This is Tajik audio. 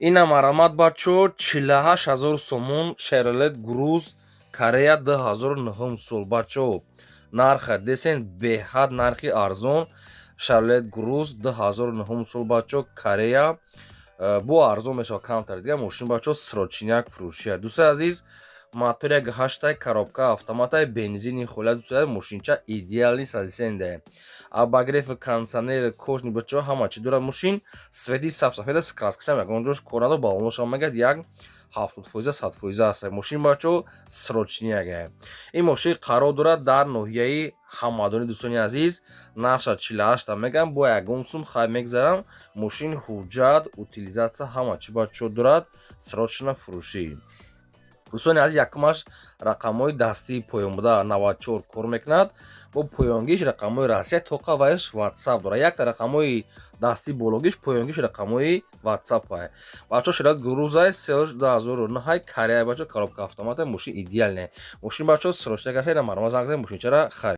Ина марамад бачо 48,000 сомон Chevrolet Cruze Корея 2009 сол бачо. Нарха десен беҳад нархи арзон Chevrolet Cruze 2009 сол бачо Корея бо арзон мешавад камтар дига мошин бачо срочиняк фурӯшия. Дӯстони азиз, мотори 1.8 коробка автомата бензини холя дӯстони мошинча идеални сазисенде. Обогрев кондиционер кожни бачо ҳама чи дорад мошин. Свети сабсафеда с краскашам ягон ҷош кор надо балоношам мегад як 70% 100% аст. Мошин бачо срочиняк. Ин мошин қарор дорад дар ноҳияи Ҳамадонӣ. Дӯстони азиз, нарша 48 мегам бо ягон сум хай мегзарам. Мошин ҳуҷҷат, утилизатсия ҳама чи бачо дорад, срочна фурӯшӣ. дӯстони азиз, якумаш рақамҳои дастии поёнбуда 94 кор мекунад. Бо поёнгиш рақамҳои Россия тоқа вайш WhatsApp дорад. Якта рақамҳои дастии бологиш поёнгиш рақамҳои WhatsApp ай. Бачо Chevrolet Cruze 2009 Корея бачо коробка автомата мошин идеалне. Мошин бачо срочна гасе на марма занг мошинчара хар